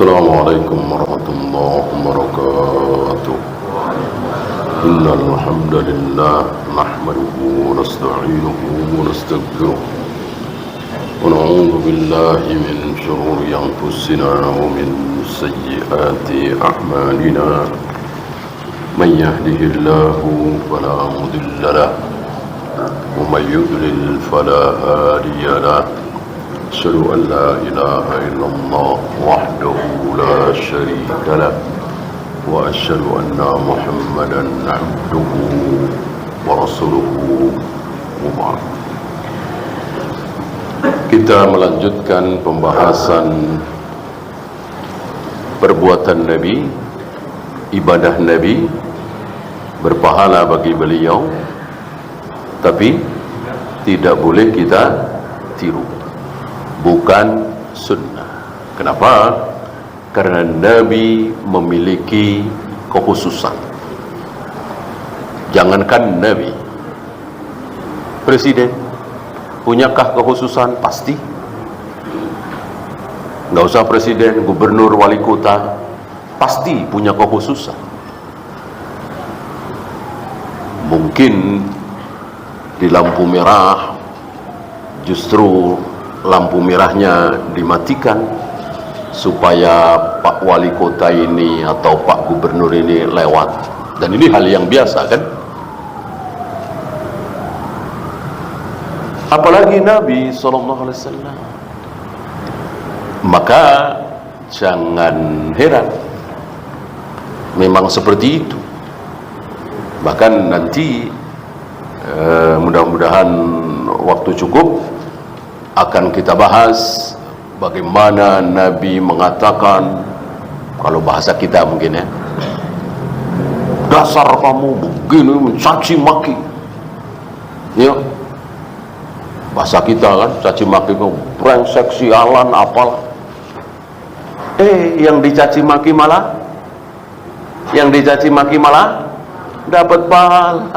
Assalamualaikum warahmatullahi wabarakatuh. Innal hamdalillah nahmaduhu wa nasta'inuhu wa nastaghfiruh wa na'udzu billahi min shururi anfusina wa min sayyiati a'malina. Man yahdihillahu fala mudilla lahu wa man yudlil fala hadiya lahu. أشهد أن لا إله إلا الله وحده لا شريك له وأشهد أن محمدا عبده ورسوله وبعد. Kita melanjutkan pembahasan perbuatan Nabi, ibadah Nabi, berpahala bagi beliau, tapi tidak boleh kita tiru, bukan sunnah. Kenapa? Karena Nabi memiliki kekhususan. Jangankan Nabi, Presiden punyakah kekhususan? Pasti. Nggak usah Presiden, Gubernur, Wali Kota, pasti punya kekhususan. Mungkin di lampu merah justru lampu merahnya dimatikan supaya Pak Wali Kota ini atau Pak Gubernur ini lewat, dan ini hal yang biasa kan. Apalagi Nabi SAW. Maka jangan heran, memang seperti itu. Bahkan nanti mudah-mudahan waktu cukup akan kita bahas bagaimana Nabi mengatakan, kalau bahasa kita mungkin ya, dasar kamu begini, mencaci maki ya, bahasa kita kan, caci maki, brengsek, sialan, apalah. Yang dicaci maki malah dapat pahala.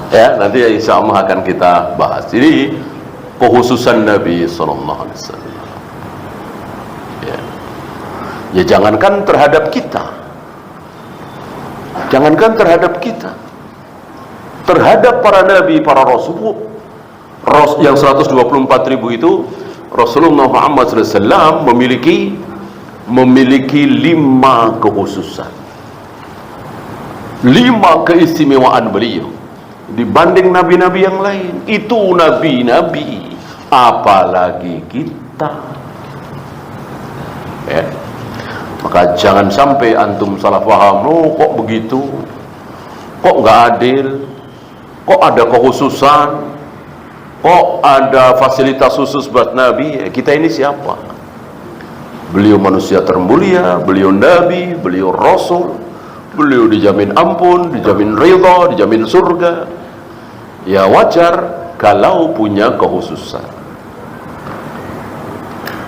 Ya, nanti insya Allah akan kita bahas. Jadi kekhususan Nabi SAW. Ya, jangankan terhadap kita, terhadap para Nabi, para Rasul, yang 124.000 itu, Rasulullah Muhammad SAW memiliki 5 kekhususan, 5 keistimewaan beliau dibanding nabi-nabi yang lain. Itu nabi-nabi, apalagi kita ya. Maka jangan sampai antum salah paham, oh kok begitu, kok nggak adil, kok ada kekhususan, kok ada fasilitas khusus buat nabi. Kita ini siapa? Beliau manusia termulia, beliau nabi, beliau rasul, beliau dijamin ampun, dijamin ridha, dijamin surga. Ya wajar kalau punya kekhususan.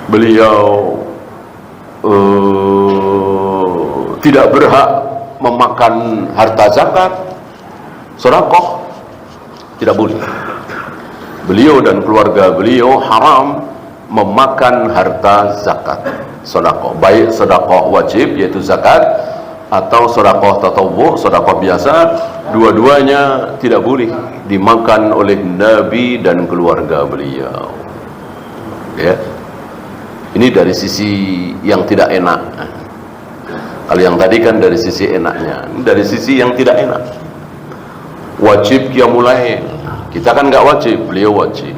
Beliau tidak berhak memakan harta zakat, sedekah, tidak boleh. Beliau dan keluarga beliau haram memakan harta zakat, sedekah, baik sedekah wajib yaitu zakat atau sedekah tatawwu, sedekah biasa, dua-duanya tidak boleh dimakan oleh Nabi dan keluarga beliau. Ya. Ini dari sisi yang tidak enak. Kalau yang tadi kan dari sisi enaknya, ini dari sisi yang tidak enak. Wajib qiyamul lail, kita kan nggak wajib, beliau wajib.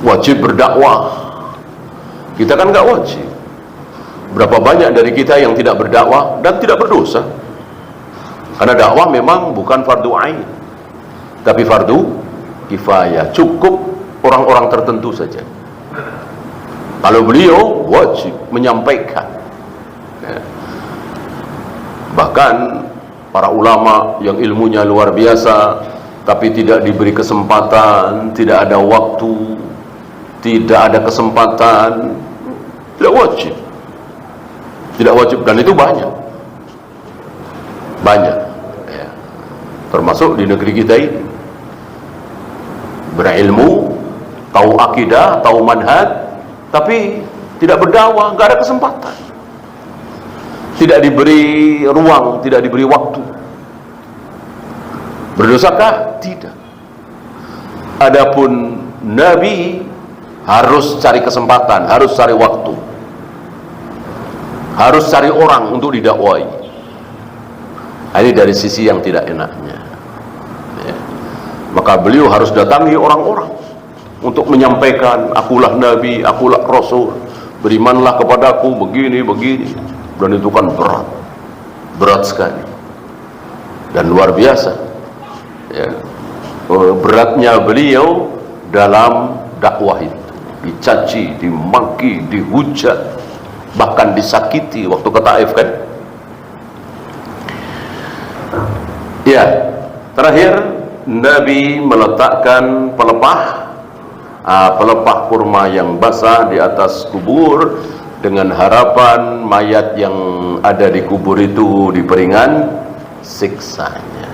Wajib berdakwah, kita kan nggak wajib. Berapa banyak dari kita yang tidak berdakwah dan tidak berdosa? Karena dakwah memang bukan fardu ain, tapi fardu kifayah, cukup orang-orang tertentu saja. Kalau beliau wajib menyampaikan ya. Bahkan para ulama yang ilmunya luar biasa tapi tidak diberi kesempatan, tidak ada waktu, tidak ada kesempatan, tidak wajib. Tidak wajib, dan itu banyak ya. Termasuk di negeri kita ini, berilmu, tahu akidah, tahu manhaj, tapi tidak berdakwah, nggak ada kesempatan, tidak diberi ruang, tidak diberi waktu. Berdosakah? Tidak. Adapun Nabi harus cari kesempatan, harus cari waktu, harus cari orang untuk didakwai. Ini dari sisi yang tidak enaknya, ya. Maka beliau harus datangi orang-orang untuk menyampaikan, akulah Nabi, akulah Rasul, berimanlah kepadaku, begini, begini. Dan itu kan berat, berat sekali dan luar biasa, ya. Beratnya beliau dalam dakwah itu, dicaci, dimaki, dihujat, bahkan disakiti waktu ke Taif kan. Ya, terakhir Nabi meletakkan pelepah kurma yang basah di atas kubur dengan harapan mayat yang ada di kubur itu diperingan siksanya.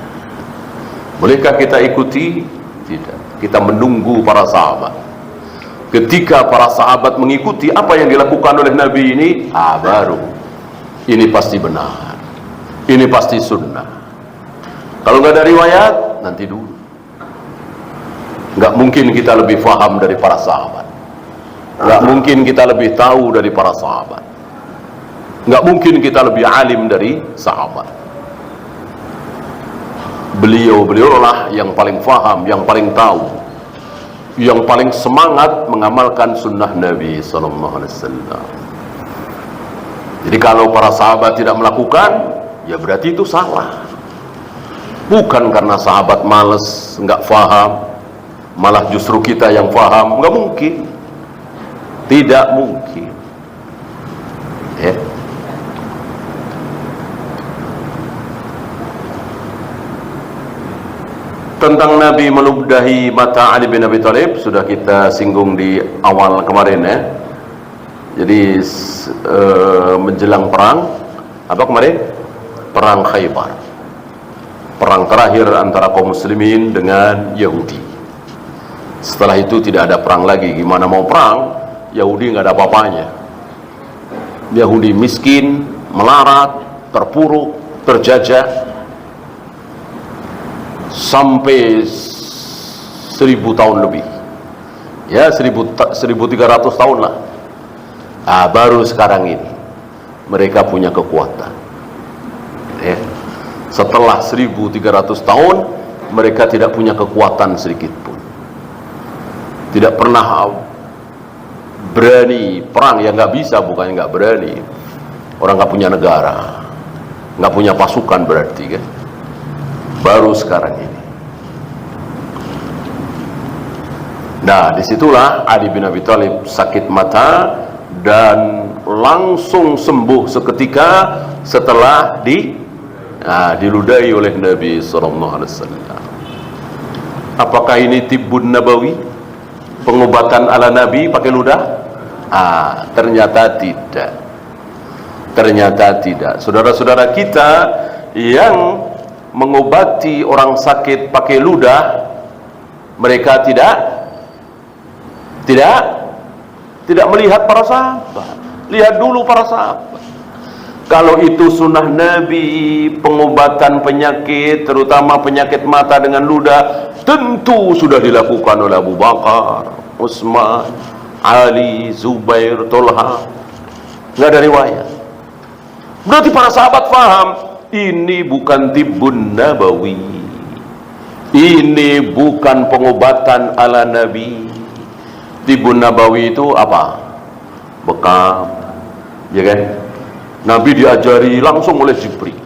Bolehkah kita ikuti? Tidak. Kita menunggu para sahabat. Ketika para sahabat mengikuti apa yang dilakukan oleh Nabi ini, baru ini pasti benar, ini pasti sunnah. Kalau nggak ada riwayat, nanti dulu. Nggak mungkin kita lebih faham dari para sahabat, nggak mungkin kita lebih tahu dari para sahabat, nggak mungkin kita lebih alim dari sahabat. Beliau-beliaulah yang paling faham, yang paling tahu, yang paling semangat mengamalkan sunnah Nabi SAW. Jadi kalau para sahabat tidak melakukan, ya berarti itu salah. Bukan karena sahabat males, nggak faham, malah justru kita yang faham. Nggak mungkin, tidak mungkin, ya. Tentang Nabi meludahi mata Ali bin Abi Thalib sudah kita singgung di awal kemarin, ya. Jadi menjelang perang apa kemarin? Perang Khaybar, perang terakhir antara kaum muslimin dengan Yahudi. Setelah itu tidak ada perang lagi. Gimana mau perang? Yahudi nggak ada apa-apanya. Yahudi miskin, melarat, terpuruk, terjajah sampai 1000 tahun lebih, ya 1300 tahun lah. Baru sekarang ini mereka punya kekuatan, ya. Setelah 1300 tahun mereka tidak punya kekuatan sedikit pun, tidak pernah berani perang. Ya nggak bisa, bukannya nggak berani, orang nggak punya negara, nggak punya pasukan berarti kan. Baru sekarang ini. Nah, disitulah Ali bin Abi Thalib sakit mata dan langsung sembuh seketika setelah diludahi oleh Nabi SAW. Apakah ini tibbun nabawi, pengobatan ala Nabi pakai ludah? Ternyata tidak. Ternyata tidak. Saudara-saudara kita yang mengobati orang sakit pakai ludah, mereka tidak melihat para sahabat. Lihat dulu para sahabat. Kalau itu sunnah Nabi, pengobatan penyakit, terutama penyakit mata dengan ludah, tentu sudah dilakukan oleh Abu Bakar, Utsman, Ali, Zubair, Tolha. Nggak ada riwayat. Berarti para sahabat paham, ini bukan tibbun nabawi, ini bukan pengobatan ala Nabi. Tibbun nabawi itu apa? Bekam, ya kan? Nabi diajari langsung oleh Jibril.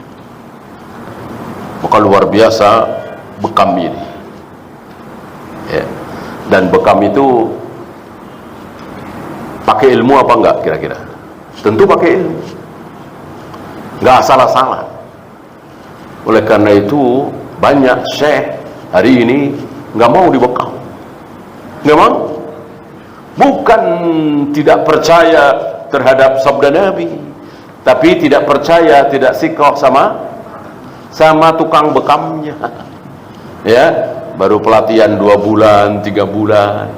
Maka luar biasa bekam ini, ya. Dan bekam itu pakai ilmu apa enggak kira-kira? Tentu pakai ilmu, nggak asal-asalan. Oleh karena itu banyak syekh hari ini nggak mau dibekam, nggak mau. Bukan tidak percaya terhadap sabda Nabi, tapi tidak percaya, tidak siqah sama tukang bekamnya. Ya, baru pelatihan 2 bulan, 3 bulan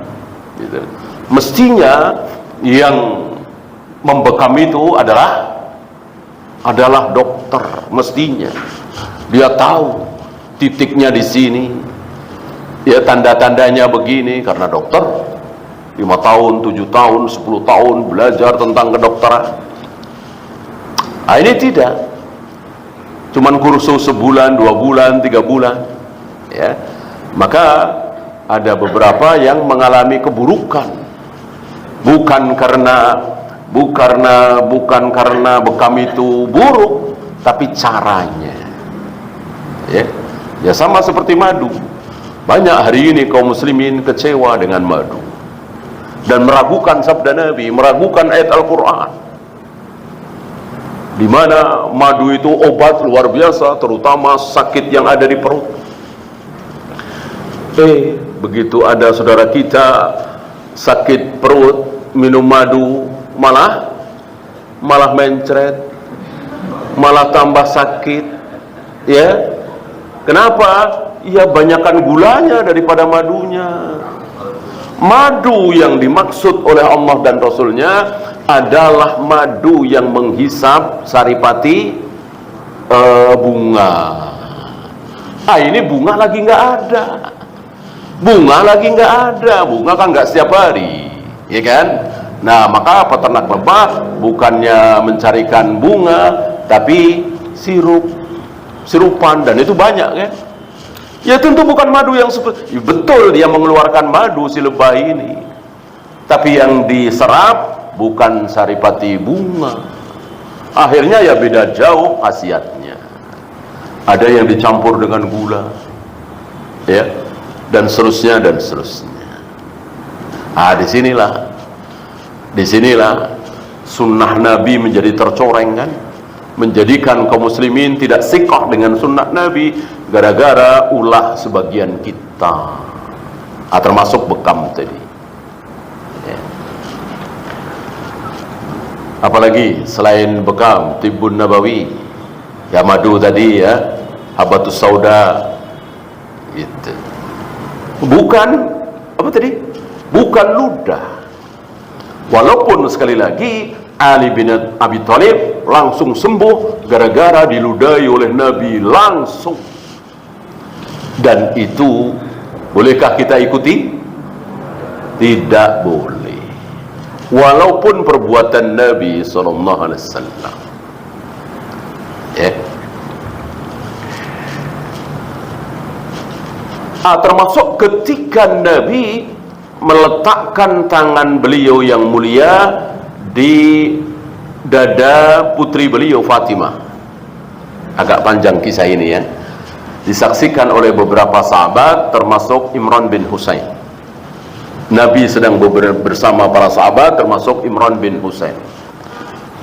gitu. Mestinya yang membekam itu adalah dokter. Mestinya dia tahu titiknya di sini, ya tanda-tandanya begini, karena dokter 5 tahun, 7 tahun, 10 tahun belajar tentang kedokteran. Nah, ini tidak cuman kursus sebulan, 2 bulan, 3 bulan, ya. Maka ada beberapa yang mengalami keburukan, bukan karena bekam itu buruk, tapi caranya, ya sama seperti madu. Banyak hari ini kaum muslimin kecewa dengan madu dan meragukan sabda Nabi, meragukan ayat Al-Quran, di mana madu itu obat luar biasa, terutama sakit yang ada di perut. Begitu ada saudara kita sakit perut, minum madu, malah mencret, malah tambah sakit, ya. Kenapa? Ya banyakkan gulanya daripada madunya. Madu yang dimaksud oleh Allah dan Rasulnya adalah madu yang menghisap saripati bunga. Ini bunga lagi nggak ada. Bunga kan nggak setiap hari, ya kan? Nah, maka peternak lebah bukannya mencarikan bunga, tapi sirupan, dan itu banyak, kan? Ya tentu bukan madu yang seperti, betul dia mengeluarkan madu si lebah ini, tapi yang diserap bukan saripati bunga. Akhirnya ya beda jauh khasiatnya. Ada yang dicampur dengan gula, ya, dan seterusnya. Disinilah sunnah Nabi menjadi tercoreng, kan? Menjadikan kaum muslimin tidak siqah dengan sunnah Nabi gara-gara ulah sebagian kita, termasuk bekam tadi, ya. Apalagi selain bekam, tibbun nabawi, ya madu tadi, ya, habatus sauda, gitu. Bukan ludah. Walaupun sekali lagi Ali bin Abi Thalib langsung sembuh gara-gara diludahi oleh Nabi langsung. Dan itu bolehkah kita ikuti? Tidak boleh. Walaupun perbuatan Nabi SAW, ya. Termasuk ketika Nabi meletakkan tangan beliau yang mulia di dada putri beliau Fatimah. Agak panjang kisah ini, ya. Disaksikan oleh beberapa sahabat termasuk Imran bin Husain. Nabi sedang bersama para sahabat termasuk Imran bin Husain.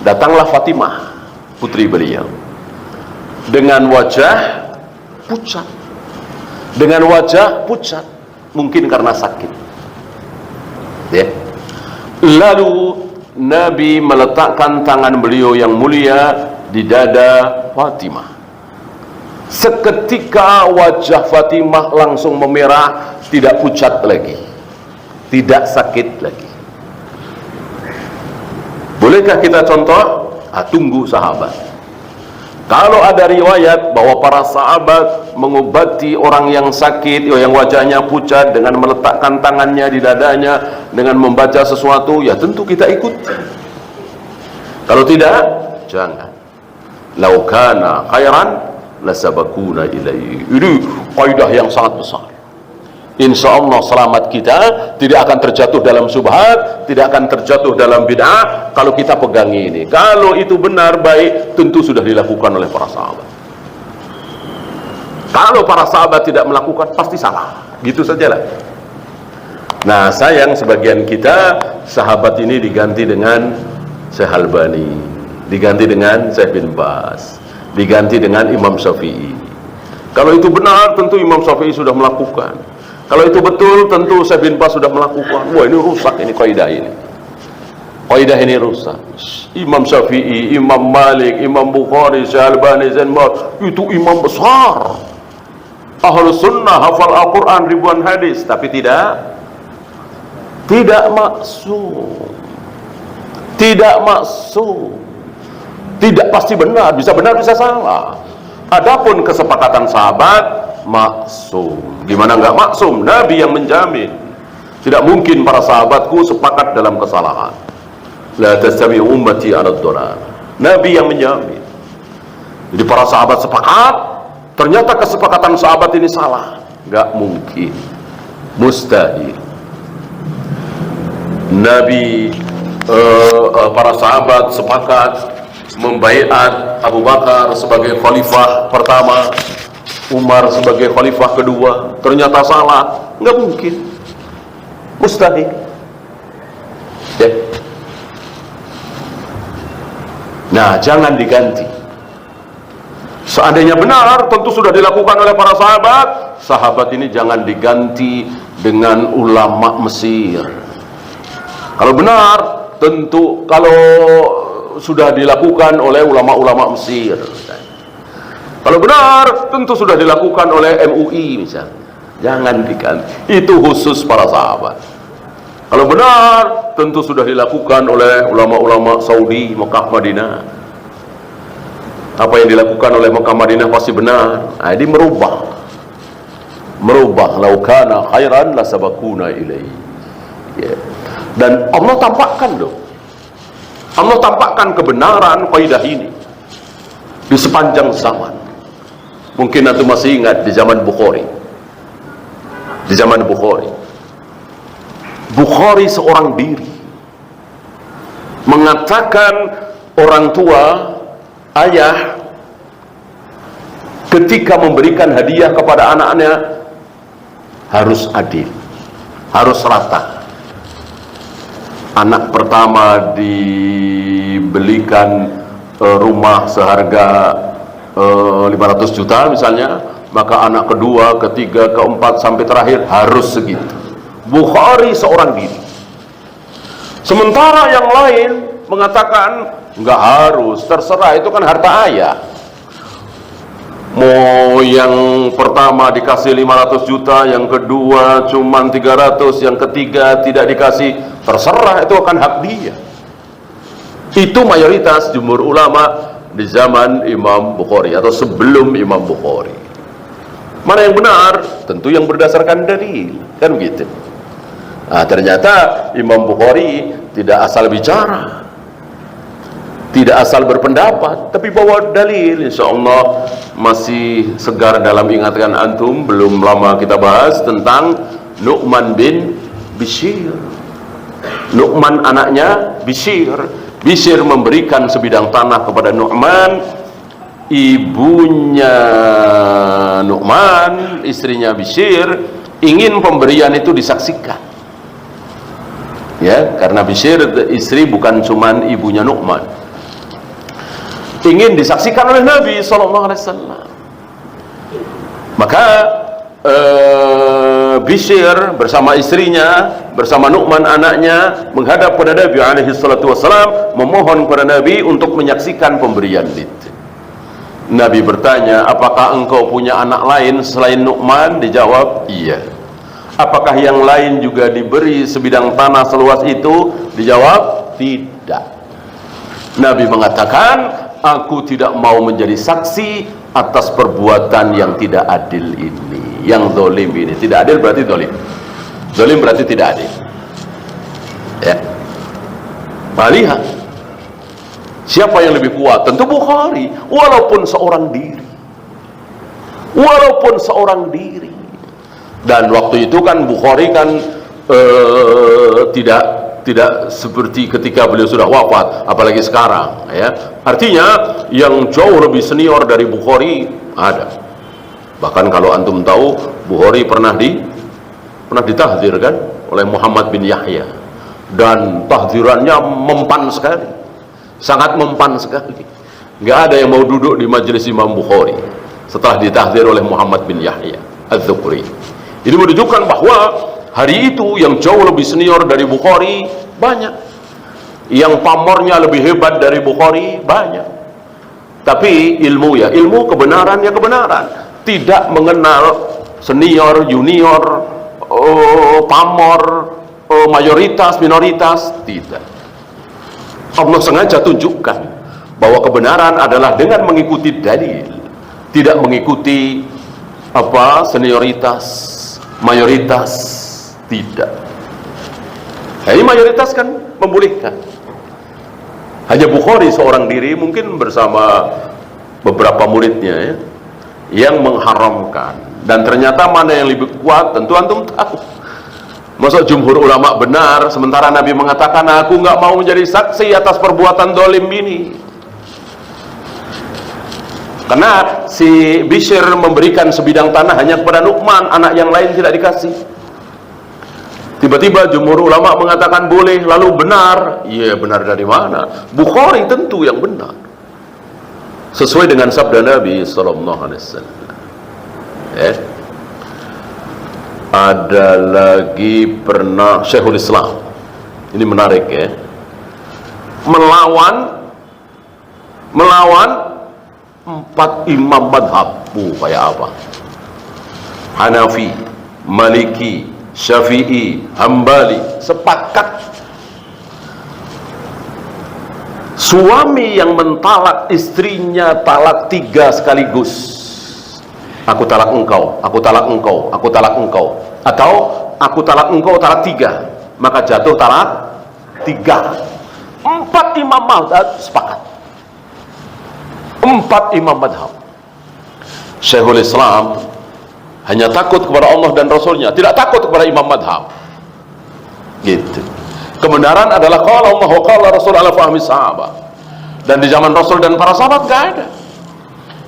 Datanglah Fatimah putri beliau dengan wajah pucat, mungkin karena sakit, ya. Lalu Nabi meletakkan tangan beliau yang mulia di dada Fatimah. Seketika wajah Fatimah langsung memerah, tidak pucat lagi, tidak sakit lagi. Bolehkah kita contoh? Tunggu sahabat. Kalau ada riwayat bahwa para sahabat mengobati orang yang sakit, yang wajahnya pucat, dengan meletakkan tangannya di dadanya, dengan membaca sesuatu, ya tentu kita ikut. Kalau tidak, jangan. Lau kana khairan lasabakuna ilaihi. Ini kaidah yang sangat besar. Insya Allah selamat kita tidak akan terjatuh dalam syubhat, tidak akan terjatuh dalam bid'ah kalau kita pegang ini. Kalau itu benar baik, tentu sudah dilakukan oleh para sahabat. Kalau para sahabat tidak melakukan, pasti salah. Gitu sajalah. Nah, sayang sebagian kita sahabat ini diganti dengan Syekh Albani, diganti dengan Syekh bin Baz, diganti dengan Imam Syafi'i. Kalau itu benar, tentu Imam Syafi'i sudah melakukan. Kalau itu betul, tentu Syekh bin Baz sudah melakukan. Wah, ini rusak ini kaidah ini. Kaidah ini rusak. Imam Syafi'i, Imam Malik, Imam Bukhari, Syekh Albani, Zain Baz, itu imam besar. Ahlus sunnah, hafal Al-Quran ribuan hadis, tapi tidak maksum. tidak maksum, tidak pasti benar, bisa salah. Adapun kesepakatan sahabat maksum. Gimana nggak maksum? Nabi yang menjamin. Tidak mungkin para sahabatku sepakat dalam kesalahan. La tastawi ummati ala dhalal. Nabi yang menjamin. Jadi para sahabat sepakat, ternyata kesepakatan sahabat ini salah. Nggak mungkin, mustahil. Nabi, para sahabat sepakat membaiat Abu Bakar sebagai khalifah pertama, Umar sebagai khalifah kedua, ternyata salah. Nggak mungkin, mustahil. Ya. Nah, jangan diganti. Seandainya benar, tentu sudah dilakukan oleh para sahabat. Sahabat ini jangan diganti dengan ulama Mesir. Kalau benar, tentu kalau sudah dilakukan oleh ulama-ulama Mesir. Kalau benar, tentu sudah dilakukan oleh MUI misalnya. Jangan diganti. Itu khusus para sahabat. Kalau benar, tentu sudah dilakukan oleh ulama-ulama Saudi, Mekah, Madinah. Apa yang dilakukan oleh Mekah, Madinah pasti benar. Nah, ini merubah laukana khairan la sabakuna ilaihi. Ya. Dan Allah tampakkan loh. Allah tampakkan kebenaran kaidah ini di sepanjang zaman. Mungkin Anda masih ingat di zaman Bukhari. Di zaman Bukhari. Bukhari seorang diri mengatakan orang tua, ayah, ketika memberikan hadiah kepada anaknya harus adil, harus rata. Anak pertama dibelikan rumah seharga 500 juta misalnya, maka anak kedua, ketiga, keempat sampai terakhir harus segitu. Bukhari seorang diri. Sementara yang lain mengatakan nggak harus, terserah, itu kan harta ayah. Mau yang pertama dikasih 500 juta, yang kedua cuman 300, yang ketiga tidak dikasih, terserah, itu akan hak dia. Itu mayoritas jumhur ulama di zaman Imam Bukhari atau sebelum Imam Bukhari. Mana yang benar? Tentu yang berdasarkan dalil, kan begitu. Nah, ternyata Imam Bukhari tidak asal bicara, tidak asal berpendapat, tapi bawa dalil. Insya Allah masih segar dalam ingatan antum. Belum lama kita bahas tentang Nu'man bin Bishir. Nu'man anaknya Bishir. Bishir memberikan sebidang tanah kepada Nu'man. Ibunya Nu'man, istrinya Bishir, ingin pemberian itu disaksikan. Ya, karena Bishir istri bukan cuman ibunya Nu'man, ingin disaksikan oleh Nabi SAW. Maka Bishir bersama istrinya, bersama Nu'man anaknya, menghadap pada Nabi SAW, memohon pada Nabi untuk menyaksikan pemberian itu. Nabi bertanya, apakah engkau punya anak lain selain Nu'man? Dijawab, iya. Apakah yang lain juga diberi sebidang tanah seluas itu? Dijawab, tidak. Nabi mengatakan, aku tidak mau menjadi saksi atas perbuatan yang tidak adil ini, yang zalim ini. Tidak adil berarti zalim. Zalim berarti tidak adil. Ya. Nah, lihat, siapa yang lebih kuat? Tentu Bukhari, walaupun seorang diri. Walaupun seorang diri. Dan waktu itu kan Bukhari kan tidak seperti ketika beliau sudah wafat, apalagi sekarang, ya. Artinya yang jauh lebih senior dari Bukhari ada. Bahkan kalau antum tahu, Bukhari pernah ditahdzir kan oleh Muhammad bin Yahya, dan tahdzirannya mempan sekali, sangat mempan sekali. Nggak ada yang mau duduk di majelis Imam Bukhari setelah ditahdzir oleh Muhammad bin Yahya Az-Zuhri. Ini menunjukkan bahwa hari itu yang jauh lebih senior dari Bukhari banyak, yang pamornya lebih hebat dari Bukhari banyak. Tapi ilmu kebenaran ya kebenaran, tidak mengenal senior, junior, pamor, mayoritas, minoritas, tidak. Allah sengaja tunjukkan bahwa kebenaran adalah dengan mengikuti dalil, tidak mengikuti senioritas, mayoritas, tidak. Nah, ini mayoritas kan membolehkan. Hanya Bukhari seorang diri mungkin bersama beberapa muridnya ya, yang mengharamkan. Dan ternyata mana yang lebih kuat tentu antum tahu. Masa jumhur ulama benar, sementara Nabi mengatakan aku nggak mau menjadi saksi atas perbuatan dolim ini. Karena si Bishr memberikan sebidang tanah hanya kepada Nu'man, anak yang lain tidak dikasih. Tiba-tiba jumhur ulama mengatakan boleh, lalu benar. Iya, benar dari mana? Bukhari tentu yang benar, sesuai dengan sabda Nabi sallallahu alaihi wasallam. Ada lagi pernah Syekhul Islam, ini menarik ya, melawan 4 imam madhab. Kayak apa? Hanafi, Maliki, Syafi'i, Hambali sepakat suami yang mentalak istrinya talak 3 sekaligus. Aku talak engkau, aku talak engkau, aku talak engkau, atau aku talak engkau talak 3, maka jatuh talak 3. 4 imam madhab sepakat. 4 imam madhab. Syekhul Islam hanya takut kepada Allah dan Rasulnya, tidak takut kepada imam madhab. Gitu. Kebenaran adalah qala Allah wa qala Rasul ala fahmi sahabat. Dan di zaman Rasul dan para sahabat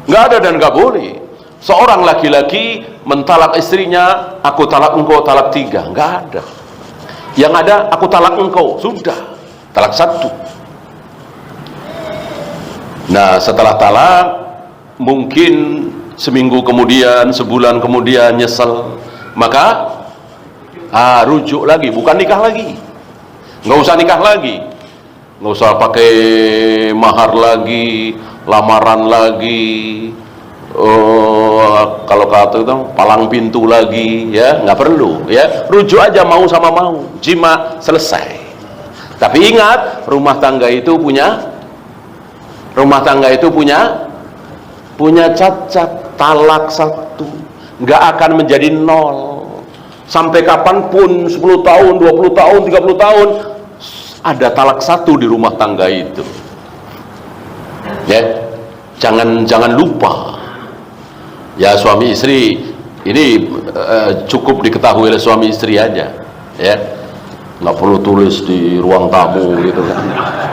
nggak ada dan nggak boleh seorang laki-laki mentalak istrinya, aku talak engkau talak 3, nggak ada. Yang ada aku talak engkau, sudah talak 1. Nah, setelah talak mungkin seminggu kemudian, sebulan kemudian nyesel, maka rujuk lagi, bukan nikah lagi. Nggak usah nikah lagi, nggak usah pakai mahar lagi, lamaran lagi, kalau kata itu palang pintu lagi, ya nggak perlu ya, rujuk aja, mau sama mau, jima, selesai. Tapi ingat, rumah tangga itu punya cacat. Talak 1 nggak akan menjadi 0 sampai kapanpun, 10 tahun, 20 tahun, 30 tahun ada talak 1 di rumah tangga itu ya. Jangan lupa ya, suami istri ini cukup diketahui oleh suami istri aja ya, nggak perlu tulis di ruang tamu gitu kan.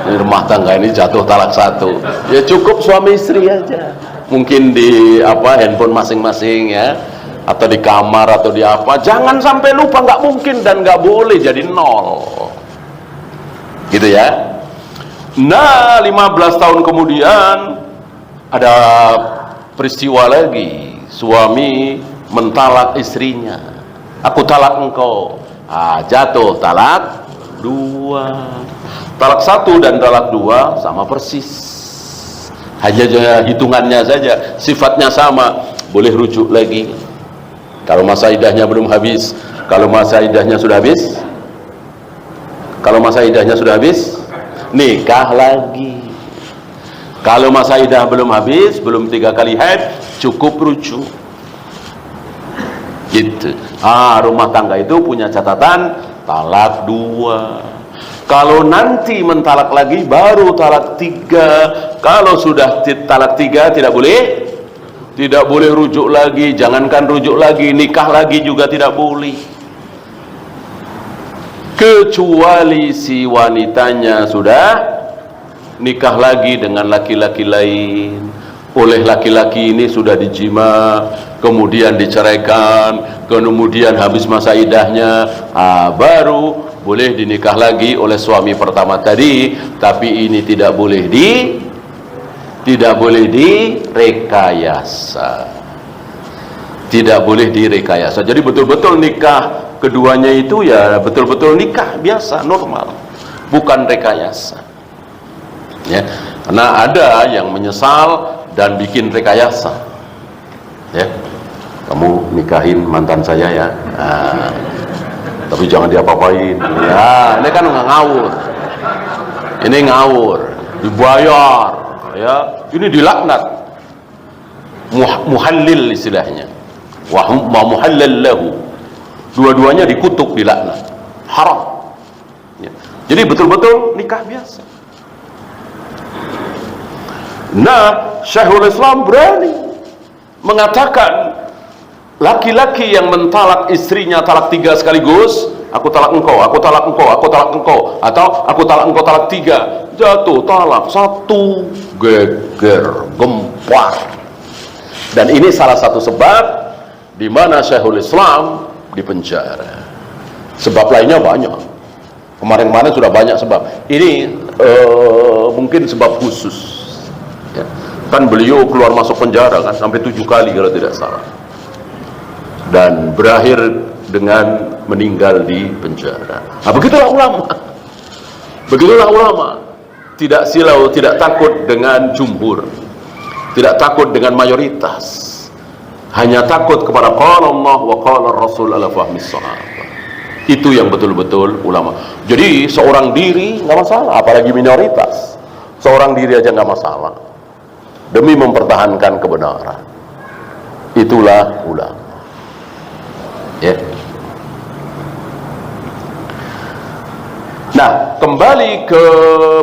Di rumah tangga ini jatuh talak 1 ya, cukup suami istri aja, mungkin di handphone masing-masing ya, atau di kamar atau di apa. Jangan sampai lupa, nggak mungkin dan nggak boleh jadi 0 gitu ya. Nah, 15 tahun kemudian ada peristiwa lagi, suami mentalak istrinya, aku talak engkau, jatuh talak 2. Talak 1 dan talak 2 sama persis, hanya hitungannya saja, sifatnya sama. Boleh rujuk lagi kalau masa iddahnya belum habis. Kalau masa iddahnya sudah habis, nikah lagi. Kalau masa iddah belum habis, belum 3 kali haid, cukup rujuk gitu. Rumah tangga itu punya catatan talak 2. Kalau nanti mentalak lagi baru talak 3. Kalau sudah talak 3 tidak boleh rujuk lagi. Jangankan rujuk lagi, nikah lagi juga tidak boleh, kecuali si wanitanya sudah nikah lagi dengan laki-laki lain. Oleh laki-laki ini sudah dijima, kemudian diceraikan, kemudian habis masa iddahnya, baru boleh dinikah lagi oleh suami pertama tadi. Tapi ini tidak boleh direkayasa. Jadi betul-betul nikah keduanya itu ya betul-betul nikah biasa, normal, bukan rekayasa ya. Karena ada yang menyesal dan bikin rekayasa ya, kamu nikahin mantan saya ya, tapi jangan diapa-apain ya, ini kan ngawur ini ngawur, dibayar, ya, ini dilaknat, muhallil istilahnya, wa muhallal lahu, dua-duanya dikutuk, dilaknat, haram. Ya. Jadi betul-betul nikah biasa. Nah, Syekhul Islam berani mengatakan laki-laki yang mentalak istrinya talak 3 sekaligus, aku talak engkau, aku talak engkau, aku talak engkau, atau aku talak engkau talak 3, jatuh talak 1, geger, gempar. Dan ini salah satu sebab di mana Syekhul Islam dipenjara. Sebab lainnya banyak. Kemarin-kemarin sudah banyak sebab. Ini mungkin sebab khusus. Ya. Kan beliau keluar masuk penjara kan sampai 7 kali kalau tidak salah. Dan berakhir dengan meninggal di penjara. Nah, begitulah ulama. Begitulah ulama. Tidak silau, tidak takut dengan jumhur. Tidak takut dengan mayoritas. Hanya takut kepada qala Allah wa qala Rasul ala fahmis sahabah. Itu yang betul-betul ulama. Jadi seorang diri nggak masalah, apalagi minoritas. Seorang diri aja nggak masalah. Demi mempertahankan kebenaran. Itulah ulama. Ya. Nah, kembali ke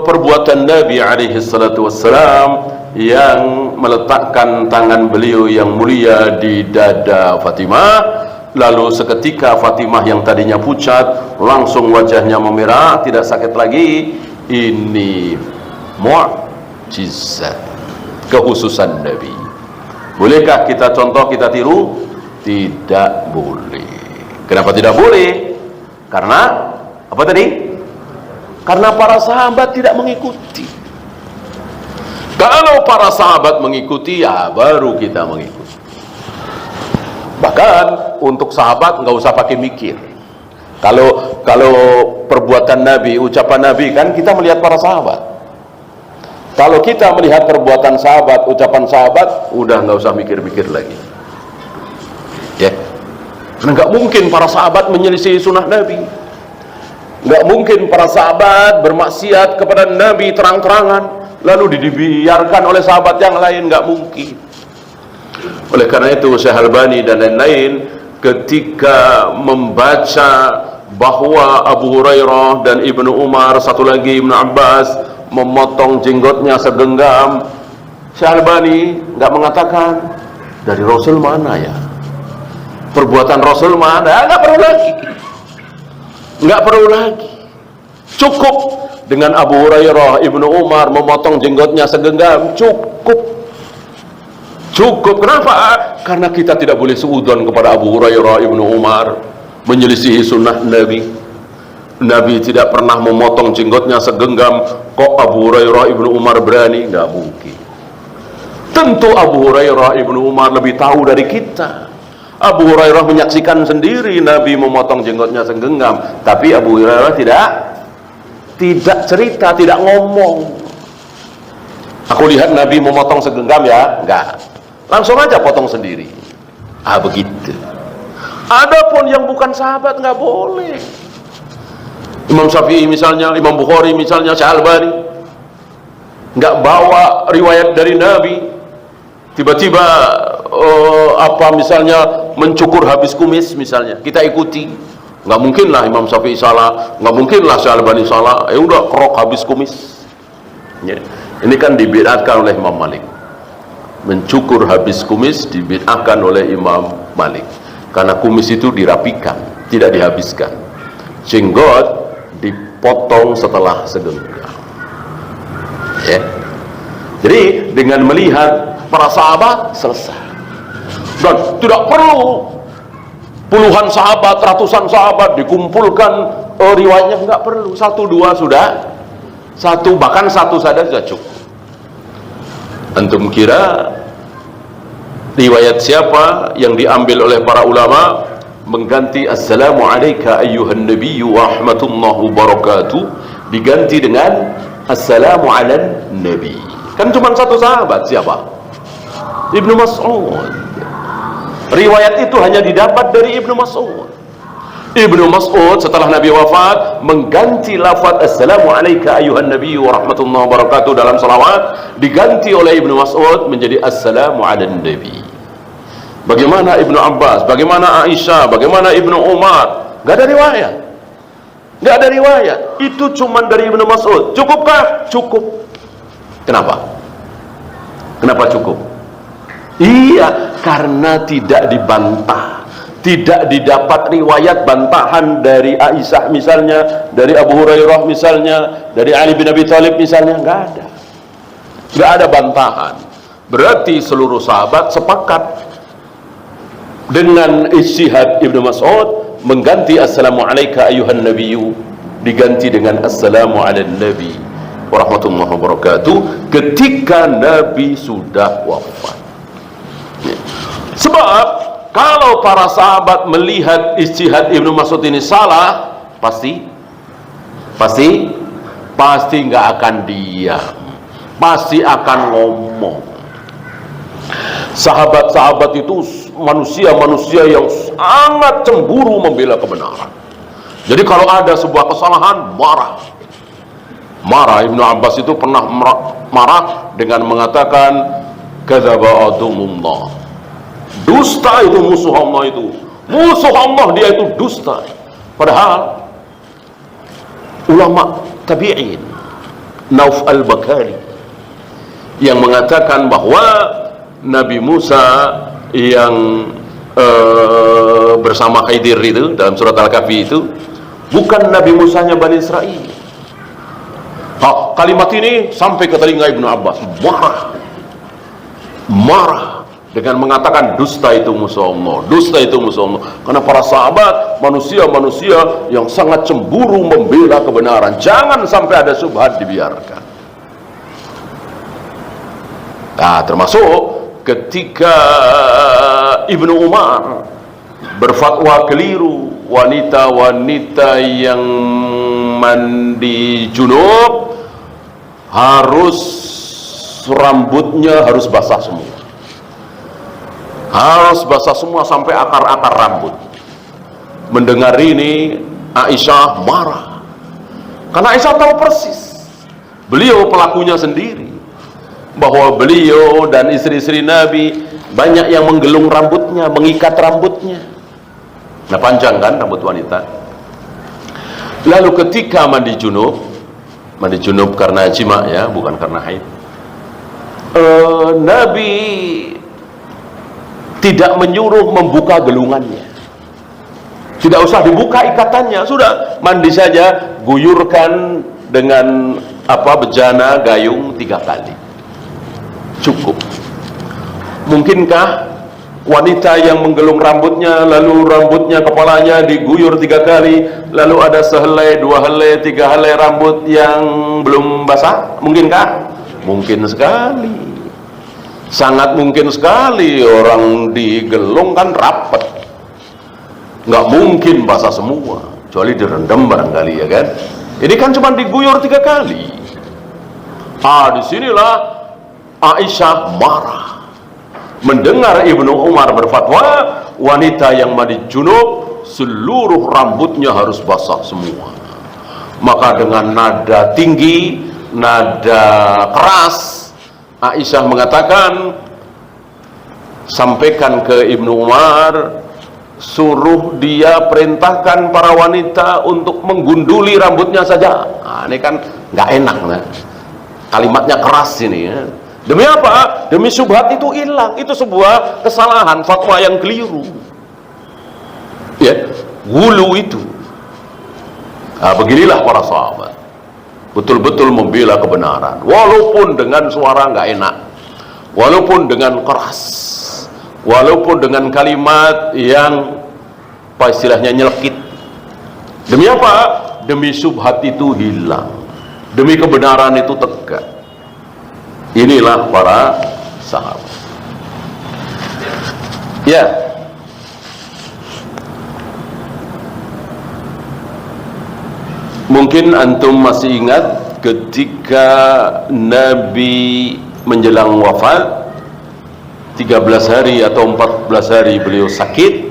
perbuatan Nabi alaihi salatu wassalam yang meletakkan tangan beliau yang mulia di dada Fatimah. Lalu seketika Fatimah yang tadinya pucat langsung wajahnya memerah, tidak sakit lagi. Ini mukjizat, kekhususan Nabi. Bolehkah kita contoh, kita tiru? Tidak boleh. Kenapa tidak boleh? Karena apa tadi? Karena para sahabat tidak mengikuti. Kalau para sahabat mengikuti, ya baru kita mengikuti. Bahkan untuk sahabat nggak usah pakai mikir. Kalau perbuatan Nabi, ucapan Nabi, kan kita melihat para sahabat. Kalau kita melihat perbuatan sahabat, ucapan sahabat, udah nggak usah mikir-mikir lagi. Ya, karena nggak mungkin para sahabat menyelisih sunnah Nabi. Nggak mungkin para sahabat bermaksiat kepada Nabi terang-terangan lalu dibiarkan oleh sahabat yang lain, nggak mungkin. Oleh karena itu Syekh Albani dan lain-lain ketika membaca bahwa Abu Hurairah dan Ibnu Umar, satu lagi Ibnu Abbas, memotong jenggotnya segenggam, Syekh Albani nggak mengatakan dari Rasul mana ya, perbuatan Rasul mana, nggak perlu lagi, nggak perlu lagi, cukup dengan Abu Hurairah, Ibnu Umar memotong jenggotnya segenggam, cukup. Kenapa? Karena kita tidak boleh suudzon kepada Abu Hurairah, Ibnu Umar menyelisihi sunnah Nabi. Nabi tidak pernah memotong jenggotnya segenggam, kok Abu Hurairah, Ibnu Umar berani? Nggak mungkin. Tentu Abu Hurairah, Ibnu Umar lebih tahu dari kita. Abu Hurairah menyaksikan sendiri Nabi memotong jenggotnya segenggam, tapi Abu Hurairah tidak cerita, tidak ngomong. Aku lihat Nabi memotong segenggam ya, enggak. Langsung aja potong sendiri. Ah, begitu. Adapun yang bukan sahabat nggak boleh. Imam Syafi'i misalnya, Imam Bukhari misalnya, Syekh Albani nggak bawa riwayat dari Nabi. Tiba-tiba misalnya mencukur habis kumis misalnya, kita ikuti. Nggak mungkin lah Imam Syafi'i salah, nggak mungkin lah Syekh Albani salah. Ya udah, kerok habis kumis. Ya. Ini kan dibid'ahkan oleh Imam Malik. Mencukur habis kumis dibid'ahkan oleh Imam Malik. Karena kumis itu dirapikan, tidak dihabiskan. Jenggot dipotong setelah segenggam. Ya. Jadi dengan melihat para sahabat selesai. Dan tidak perlu puluhan sahabat, ratusan sahabat dikumpulkan riwayatnya, nggak perlu. 1-2 sudah. Bahkan satu saja sudah cukup. Antum kira riwayat siapa yang diambil oleh para ulama mengganti assalamu alayka ayyuhan nabiyyu wa rahmatullahi wabarakatuh diganti dengan assalamu ala nabi? Kan cuma satu sahabat, siapa? Ibnu Mas'ud. Riwayat itu hanya didapat dari Ibnu Mas'ud. Ibnu Mas'ud setelah Nabi wafat mengganti lafaz assalamu alayka ayuhan nabi wa rahmatullahi wa barakatuh dalam salawat, diganti oleh Ibnu Mas'ud menjadi assalamu ala nabi. Bagaimana Ibnu Abbas, bagaimana Aisyah, bagaimana Ibnu Umar? Gak ada riwayat. Gak ada riwayat. Itu cuma dari Ibnu Mas'ud. Cukupkah? Cukup. Kenapa? Kenapa cukup? Iya, karena tidak dibantah. Tidak didapat riwayat bantahan dari Aisyah misalnya, dari Abu Hurairah misalnya, dari Ali bin Abi Thalib misalnya. Nggak ada. Nggak ada bantahan. Berarti seluruh sahabat sepakat dengan ijtihad Ibnu Mas'ud mengganti assalamu alayka ayuhan nabiyyu diganti dengan assalamu ala nabi wa rahmatullahi wa barakatuh ketika Nabi sudah wafat. Sebab kalau para sahabat melihat ijtihad Ibnu Mas'ud ini salah, pasti nggak akan diam, pasti akan ngomong. Sahabat-sahabat itu manusia-manusia yang sangat cemburu membela kebenaran. Jadi kalau ada sebuah kesalahan, marah. Ibnu Abbas itu pernah marah dengan mengatakan kadzaba adumullah, dusta itu musuh Allah, itu musuh Allah, dia itu dusta. Padahal ulama tabi'in Nauf al-Bakari yang mengatakan bahwa Nabi Musa yang bersama Khidir itu dalam surat Al-Kahfi itu bukan Nabi Musanya Bani Israel. Kalimat ini sampai ke telinga Ibnu Abbas, marah dengan mengatakan dusta itu musuh Allah, dusta itu musuh Allah. Karena para sahabat manusia-manusia yang sangat cemburu membela kebenaran, jangan sampai ada syubhat dibiarkan. Nah, termasuk ketika Ibnu Umar berfatwa keliru, wanita-wanita yang mandi junub harus rambutnya harus basah semua, harus basah semua sampai akar-akar rambut. Mendengar ini Aisyah marah, karena Aisyah tahu persis, beliau pelakunya sendiri, bahwa beliau dan istri-istri Nabi banyak yang menggelung rambutnya, mengikat rambutnya. Nah, panjang kan rambut wanita. Lalu ketika mandi junub karena jima ya, bukan karena haid, Nabi tidak menyuruh membuka gelungannya, tidak usah dibuka ikatannya, sudah mandi saja, guyurkan dengan bejana gayung 3 kali, cukup. Mungkinkah wanita yang menggelung rambutnya, lalu rambutnya, kepalanya diguyur 3 kali, lalu ada sehelai, 2 helai, 3 helai rambut yang belum basah? Mungkinkah? Mungkin sekali, sangat mungkin sekali. Orang digelung kan rapet, nggak mungkin basah semua, kecuali direndam barangkali, ya kan. Ini kan cuma diguyur 3 kali. Disinilah Aisyah marah mendengar Ibnu Umar berfatwa wanita yang mandi junub seluruh rambutnya harus basah semua. Maka dengan nada tinggi, nada keras, Aisyah mengatakan, sampaikan ke Ibnu Umar, suruh dia perintahkan para wanita untuk menggunduli rambutnya saja. Ini kan nggak enak, nah. Kalimatnya keras ini ya. Demi apa? Demi syubhat itu hilang. Itu sebuah kesalahan, fatwa yang keliru, ya, gulu itu. Beginilah para sahabat betul-betul membela kebenaran, walaupun dengan suara nggak enak, walaupun dengan keras, walaupun dengan kalimat yang istilahnya nyelekit. Demi apa? Demi syubhat itu hilang, demi kebenaran itu tegak. Inilah para sahabat. Ya, mungkin antum masih ingat ketika Nabi menjelang wafat 13 hari atau 14 hari beliau sakit,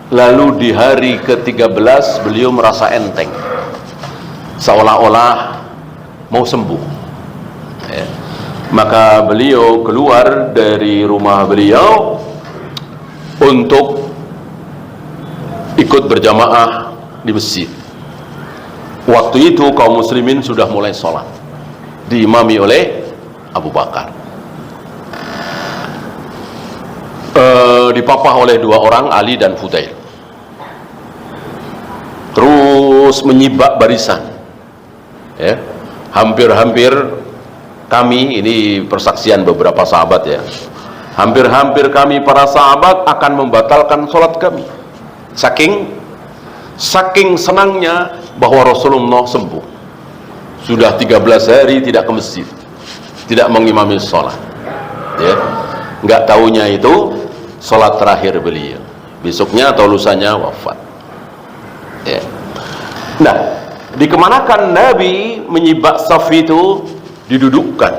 lalu di hari ke-13 beliau merasa enteng, seolah-olah mau sembuh, ya. Maka beliau keluar dari rumah beliau untuk ikut berjamaah di masjid. Waktu itu kaum muslimin sudah mulai sholat, diimami oleh Abu Bakar. Dipapah oleh dua orang, Ali dan Fudail. Terus menyibak barisan, ya. Hampir-hampir kami, ini persaksian beberapa sahabat, ya, hampir-hampir kami para sahabat akan membatalkan sholat kami, saking senangnya bahwa Rasulullah sembuh. Sudah 13 hari tidak ke masjid, tidak mengimami sholat, ya. Nggak taunya itu sholat terakhir beliau, besoknya atau lusanya wafat, ya. Nah, dikemanakan Nabi menyibak saf itu? Didudukkan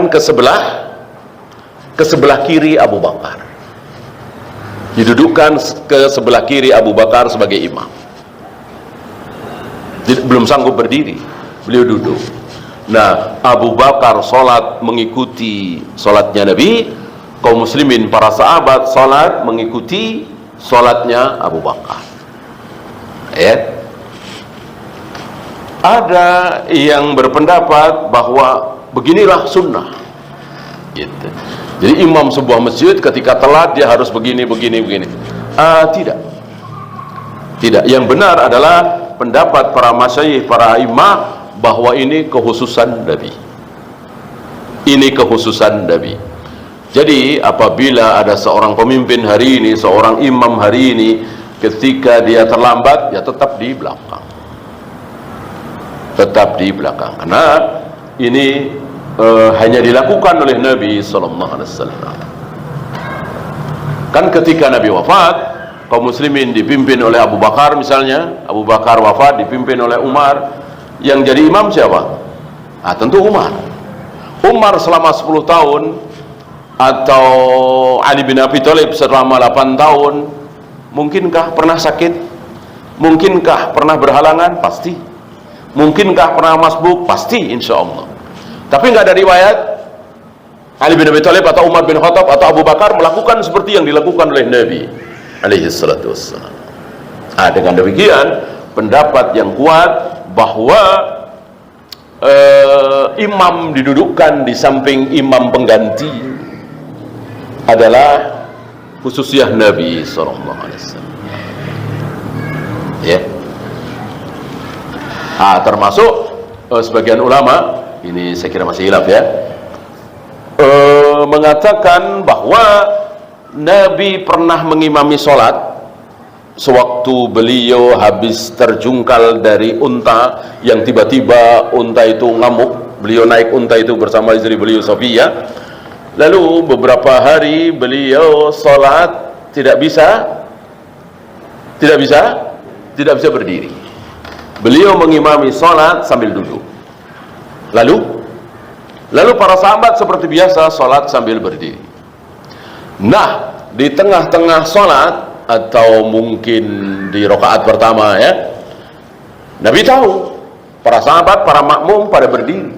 ke sebelah kiri Abu Bakar, didudukkan ke sebelah kiri Abu Bakar sebagai imam. Belum sanggup berdiri, beliau duduk. Nah, Abu Bakar sholat mengikuti sholatnya Nabi, kaum muslimin para sahabat sholat mengikuti sholatnya Abu Bakar, ya. Ada yang berpendapat bahwa beginilah sunnah, gitu. Jadi imam sebuah masjid ketika telat dia harus begini. Tidak. Yang benar adalah pendapat para masyayikh, para imam, bahwa ini kekhususan Nabi. Jadi apabila ada seorang pemimpin hari ini, seorang imam hari ini, ketika dia terlambat, ya tetap di belakang. Karena ini hanya dilakukan oleh Nabi SAW. Kan ketika Nabi wafat, kaum muslimin dipimpin oleh Abu Bakar misalnya. Abu Bakar wafat dipimpin oleh Umar. Yang jadi imam siapa? Tentu Umar selama 10 tahun, atau Ali bin Abi Thalib selama 8 tahun. Mungkinkah pernah sakit? Mungkinkah pernah berhalangan? Pasti. Mungkinkah pernah masbuk? Pasti, insya Allah. Tapi nggak ada riwayat Ali bin Abi Thalib atau Umar bin Khattab atau Abu Bakar melakukan seperti yang dilakukan oleh Nabi alaihi salatu wassalam. Dengan demikian, pendapat yang kuat bahwa imam didudukkan di samping imam pengganti adalah khususiyah Nabi SAW, ya. Termasuk sebagian ulama, ini saya kira masih hilaf, ya, mengatakan bahwa Nabi pernah mengimami sholat sewaktu beliau habis terjungkal dari unta, yang tiba-tiba unta itu ngamuk. Beliau naik unta itu bersama istri beliau Sofia. Lalu beberapa hari beliau sholat tidak bisa berdiri. Beliau mengimami sholat sambil duduk. Lalu para sahabat seperti biasa sholat sambil berdiri. Nah, di tengah-tengah sholat, atau mungkin di rakaat pertama, ya, Nabi tahu para sahabat, para makmum pada berdiri.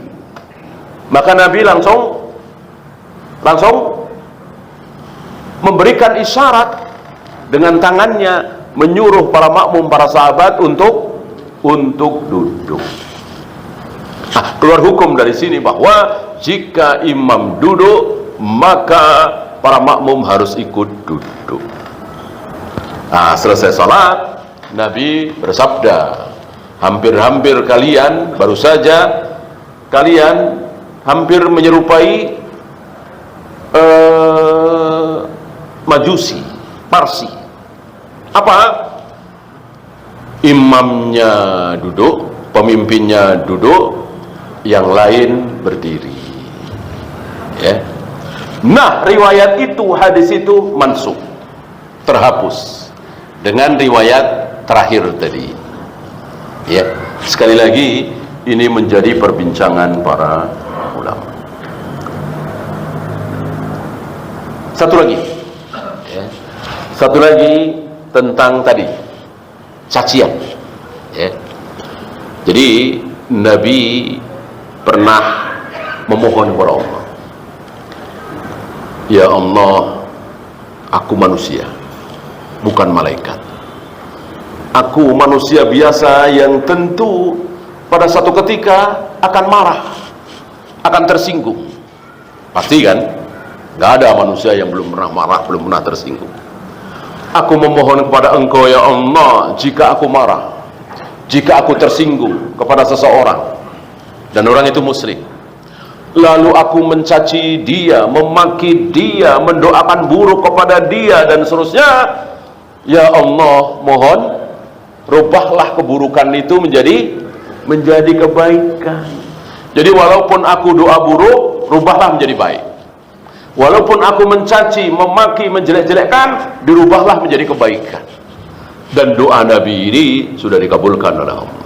Maka Nabi langsung memberikan isyarat dengan tangannya, menyuruh para makmum, para sahabat untuk duduk. Keluar hukum dari sini bahwa jika imam duduk, maka para makmum harus ikut duduk. Selesai salat, Nabi bersabda, hampir-hampir kalian, baru saja kalian hampir menyerupai Majusi, Parsi. Apa? Imamnya duduk, pemimpinnya duduk, yang lain berdiri, ya. Nah, riwayat itu, hadis itu mansukh, terhapus dengan riwayat terakhir tadi, ya. Sekali lagi, ini menjadi perbincangan para ulama. Satu Satu lagi tentang tadi cacian, ya. Jadi Nabi pernah memohon kepada Allah, ya Allah, aku manusia, bukan malaikat. Aku manusia biasa yang tentu pada satu ketika akan marah, akan tersinggung. Pasti kan? Gak ada manusia yang belum pernah marah, belum pernah tersinggung. Aku memohon kepada Engkau ya Allah, jika aku marah, jika aku tersinggung kepada seseorang dan orang itu musyrik, lalu aku mencaci dia, memaki dia, mendoakan buruk kepada dia dan seterusnya, ya Allah, mohon rubahlah keburukan itu menjadi kebaikan. Jadi walaupun aku doa buruk, rubahlah menjadi baik. Walaupun aku mencaci, memaki, menjelek-jelekkan, dirubahlah menjadi kebaikan. Dan doa Nabi ini sudah dikabulkan oleh Allah.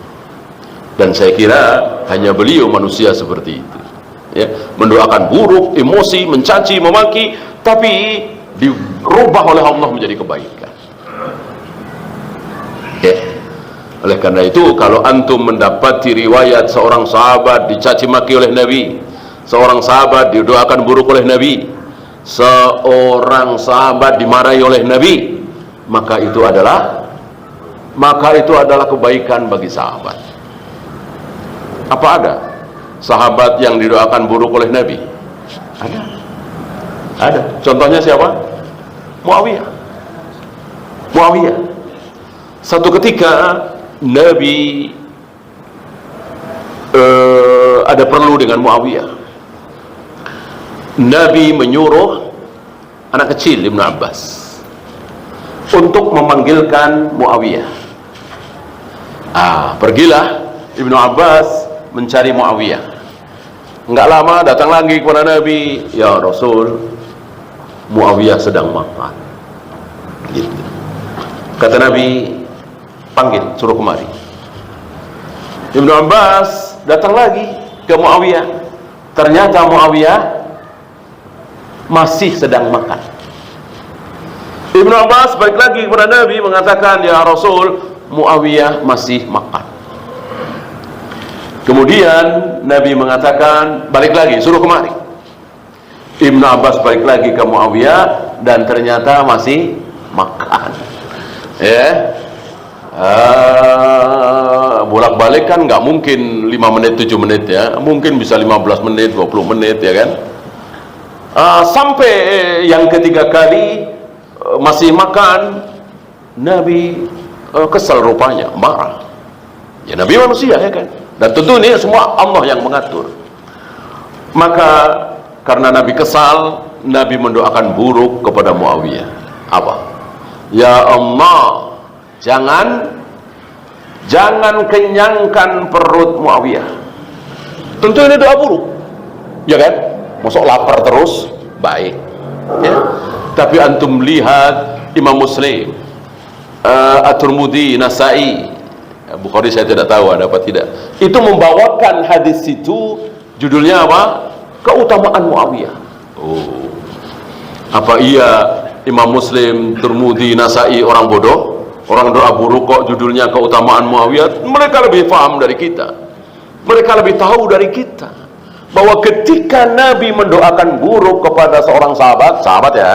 Dan saya kira hanya beliau manusia seperti itu, ya, mendoakan buruk, emosi, mencaci, memaki, tapi dirubah oleh Allah menjadi kebaikan. Ya. Oleh karena itu, kalau antum mendapati riwayat seorang sahabat dicaci maki oleh Nabi, seorang sahabat didoakan buruk oleh Nabi, seorang sahabat dimarahi oleh Nabi, maka itu adalah kebaikan bagi sahabat. Apa ada sahabat yang didoakan buruk oleh Nabi? Ada. Contohnya siapa? Muawiyah. Satu ketika Nabi ada perlu dengan Muawiyah. Nabi menyuruh anak kecil Ibnu Abbas untuk memanggilkan Muawiyah. Pergilah Ibnu Abbas mencari Muawiyah. Enggak lama datang lagi kepada Nabi, ya Rasul, Muawiyah sedang makan. Gitu. Kata Nabi, panggil, suruh kemari. Ibnu Abbas datang lagi ke Muawiyah. Ternyata Muawiyah masih sedang makan. Ibnu Abbas balik lagi kepada Nabi mengatakan, ya Rasul, Muawiyah masih makan. Kemudian Nabi mengatakan, balik lagi, suruh kemari. Ibnu Abbas balik lagi ke Muawiyah dan ternyata masih makan. Ya, bolak-balik kan nggak mungkin 5 menit 7 menit ya, mungkin bisa 15 menit 20 menit ya kan. Sampai yang ketiga kali masih makan, Nabi kesal rupanya, marah. Ya Nabi manusia ya kan, dan tentu ini semua Allah yang mengatur. Maka karena Nabi kesal, Nabi mendoakan buruk kepada Muawiyah. Apa? Ya Allah, jangan kenyangkan perut Muawiyah. Tentu ini doa buruk, ya kan? Masuk lapar terus, baik ya. Tapi antum lihat Imam Muslim, At-Tirmidzi, Nasai, Bukhari saya tidak tahu ada apa tidak, itu membawakan hadis itu, judulnya apa? Keutamaan Muawiyah. Apa iya Imam Muslim, Tirmidzi, Nasai orang bodoh? Orang doa buruk kok judulnya keutamaan Muawiyah? Mereka lebih paham dari kita, mereka lebih tahu dari kita bahwa ketika Nabi mendoakan buruk kepada seorang sahabat ya,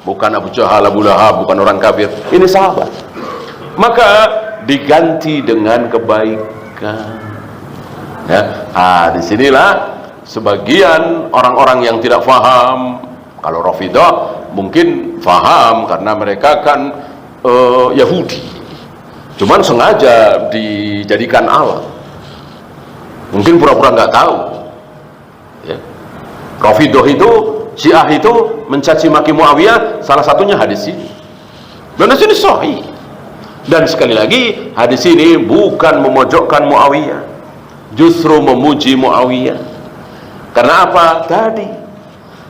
bukan Abu Jahal, Abu Lahab, bukan orang kafir, ini sahabat, maka diganti dengan kebaikan. Ya, disinilah sebagian orang-orang yang tidak faham. Kalau Rafidah mungkin faham karena mereka kan Yahudi, cuman sengaja dijadikan alat, mungkin pura-pura nggak tahu. Rafidah itu, Syiah itu mencaci maki Muawiyah, salah satunya hadis ini. Dan hadis ini sahih. Dan sekali lagi, hadis ini bukan memojokkan Muawiyah, justru memuji Muawiyah. Karena apa? Tadi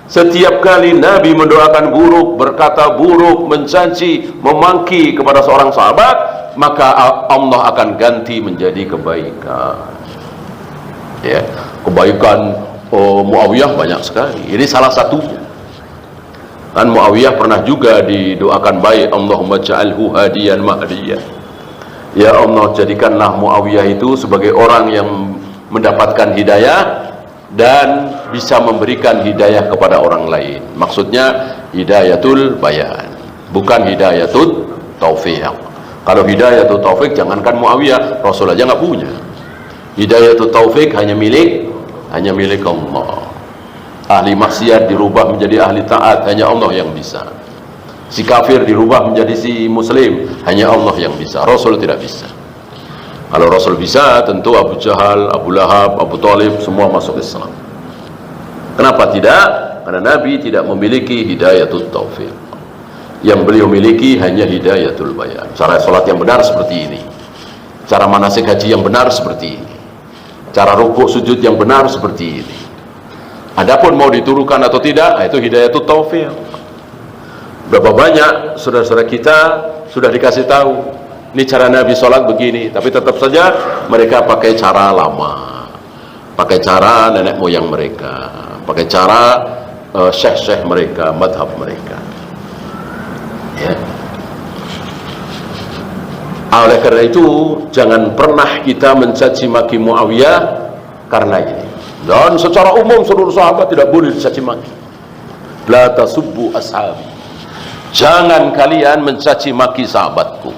setiap kali Nabi mendoakan buruk, berkata buruk, mencaci, memaki kepada seorang sahabat, maka Allah akan ganti menjadi kebaikan. Ya, kebaikan Muawiyah banyak sekali. Ini salah satunya. Kan Muawiyah pernah juga didoakan baik, Allahumma ja'alhu hadiyan mahdiyan. Ya Allah, jadikanlah Muawiyah itu sebagai orang yang mendapatkan hidayah dan bisa memberikan hidayah kepada orang lain. Maksudnya hidayatul bayan, bukan hidayatul taufik. Kalau hidayatul taufik, jangankan Muawiyah, Rasul aja nggak punya. Hidayatul taufik hanya milik Allah. Ahli maksiat dirubah menjadi ahli taat, hanya Allah yang bisa. Si kafir dirubah menjadi si muslim, hanya Allah yang bisa. Rasul tidak bisa. Kalau Rasul bisa, tentu Abu Jahal, Abu Lahab, Abu Talib semua masuk Islam. Kenapa tidak? Karena Nabi tidak memiliki hidayatul taufik. Yang beliau miliki hanya hidayatul bayan. Cara sholat yang benar seperti ini, cara manasik haji yang benar seperti ini, cara rukuk sujud yang benar seperti ini. Adapun mau diturunkan atau tidak, itu hidayatul taufik. Berapa banyak saudara-saudara kita sudah dikasih tahu, ini cara Nabi sholat begini, tapi tetap saja mereka pakai cara lama, pakai cara nenek moyang mereka, pakai cara syekh-syekh mereka, madhab mereka. Ya. Oleh karena itu, jangan pernah kita mencaci maki Muawiyah karena ini. Dan secara umum seluruh sahabat tidak boleh dicaci maki. La tasubbu ashabi. Jangan kalian mencaci maki sahabatku.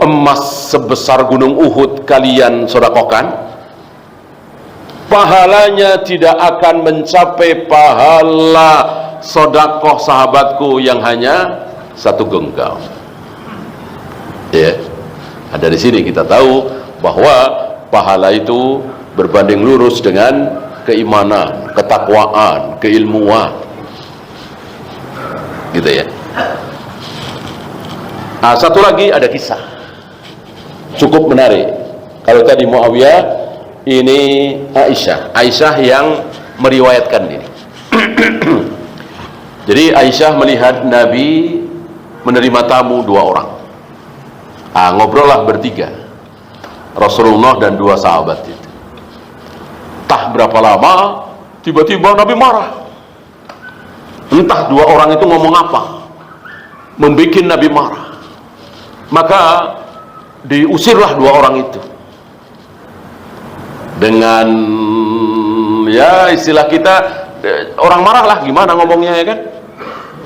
Emas sebesar gunung Uhud kalian sedekahkan, pahalanya tidak akan mencapai pahala sedekah sahabatku yang hanya satu genggam. Ya, ada di sini kita tahu bahwa pahala itu berbanding lurus dengan keimanan, ketakwaan, keilmuan, gitu ya. Nah, satu lagi ada kisah cukup menarik. Kalau tadi Muawiyah, ini Aisyah yang meriwayatkan ini. Jadi Aisyah melihat Nabi menerima tamu 2 orang. Ngobrollah bertiga, Rasulullah dan 2 sahabat itu. Entah berapa lama, tiba-tiba Nabi marah. Entah 2 orang itu ngomong apa, membuat Nabi marah. Maka diusirlah 2 orang itu dengan, ya istilah kita, orang marah lah, gimana ngomongnya ya kan,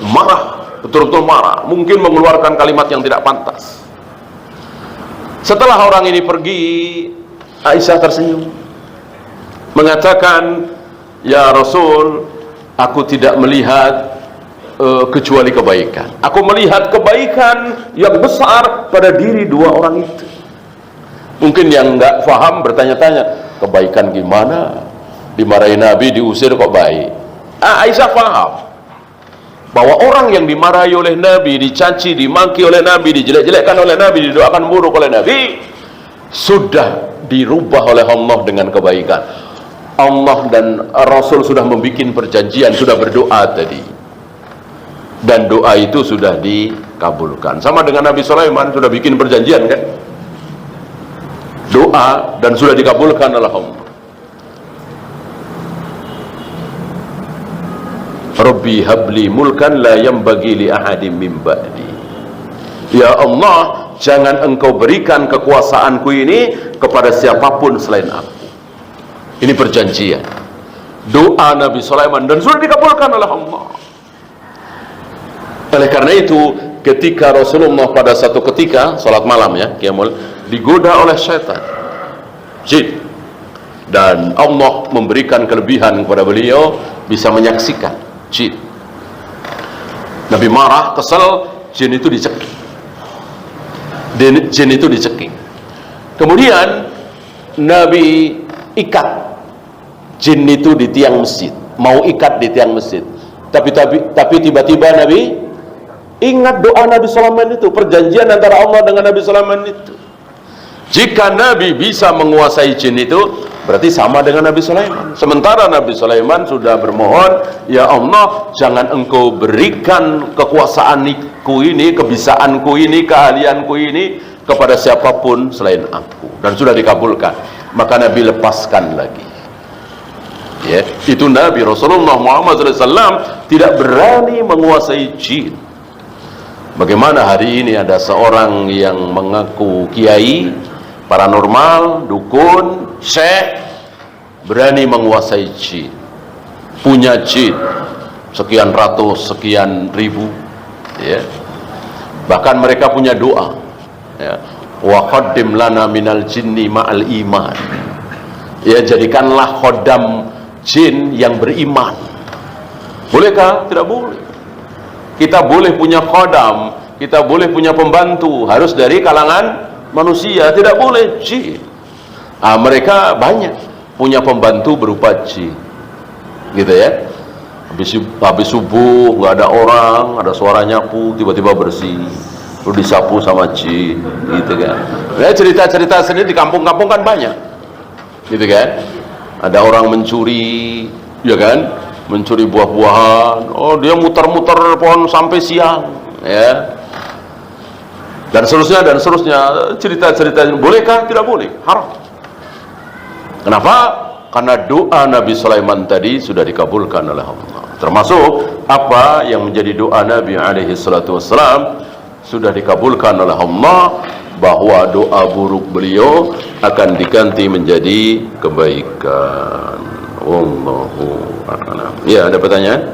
marah, betul-betul marah, mungkin mengeluarkan kalimat yang tidak pantas. Setelah orang ini pergi, Aisyah tersenyum, mengatakan, ya Rasul, aku tidak melihat kecuali kebaikan. Aku melihat kebaikan yang besar pada diri 2 orang itu. Mungkin yang nggak paham bertanya-tanya, kebaikan gimana? Dimarahi Nabi, diusir kok baik? Aisyah paham bahwa orang yang dimarahi oleh Nabi, dicaci, dimaki oleh Nabi, dijelek-jelekkan oleh Nabi, didoakan buruk oleh Nabi, sudah dirubah oleh Allah dengan kebaikan. Allah dan Rasul sudah membuat perjanjian, sudah berdoa tadi, dan doa itu sudah dikabulkan. Sama dengan Nabi Sulaiman, sudah bikin perjanjian kan, doa, dan sudah dikabulkan oleh Allah. Rabbi habli mulkan la yambagi li ahadim min ba'di. Ya Allah, jangan engkau berikan kekuasaanku ini kepada siapapun selain aku. Ini perjanjian, doa Nabi Sulaiman, dan sudah dikabulkan oleh Allah. Oleh karena itu, ketika Rasulullah pada satu ketika salat malam, ya qiyamul, digoda oleh syaitan, jin, dan Allah memberikan kelebihan kepada beliau bisa menyaksikan jin. Nabi marah, kesal, jin itu dicekik. Jin itu dicekik. Kemudian Nabi ikat jin itu di tiang masjid, mau ikat di tiang masjid. Tapi tiba-tiba Nabi ingat doa Nabi Sulaiman itu, perjanjian antara Allah dengan Nabi Sulaiman itu. Jika Nabi bisa menguasai jin itu, berarti sama dengan Nabi Sulaiman. Sementara Nabi Sulaiman sudah bermohon, ya Allah, jangan engkau berikan kekuasaanku ini, kebisaanku ini, keahlianku ini kepada siapapun selain aku. Dan sudah dikabulkan. Maka Nabi lepaskan lagi. Ya, itu Nabi Rasulullah Muhammad SAW tidak berani menguasai jin. Bagaimana hari ini ada seorang yang mengaku kiai, paranormal, dukun, syekh, berani menguasai jin, punya jin sekian ratus, sekian ribu, ya. Bahkan mereka punya doa, ya, wa qaddim lana minal jinni ma'al iman, ya, jadikanlah khodam jin yang beriman. Bolehkah? Tidak boleh. Kita boleh punya khodam, kita boleh punya pembantu, harus dari kalangan manusia, tidak boleh jin. Mereka banyak punya pembantu berupa jin, gitu ya. Habis subuh nggak ada orang, ada suara nyapu, tiba-tiba bersih, lalu disapu sama jin, gitu kan. Ya, cerita-cerita sendiri di kampung-kampung kan banyak, gitu kan. Ada orang mencuri, ya kan, mencuri buah-buahan, oh dia muter-muter pohon sampai siang, ya, dan seterusnya dan seterusnya. Cerita-cerita bolehkah? Tidak boleh, haram. Kenapa? Karena doa Nabi Sulaiman tadi sudah dikabulkan oleh Allah. Termasuk apa yang menjadi doa Nabi alaihi salatu wassalam sudah dikabulkan oleh Allah, bahwa doa buruk beliau akan diganti menjadi kebaikan. Wallahu a'lam. Ya, ada pertanyaan?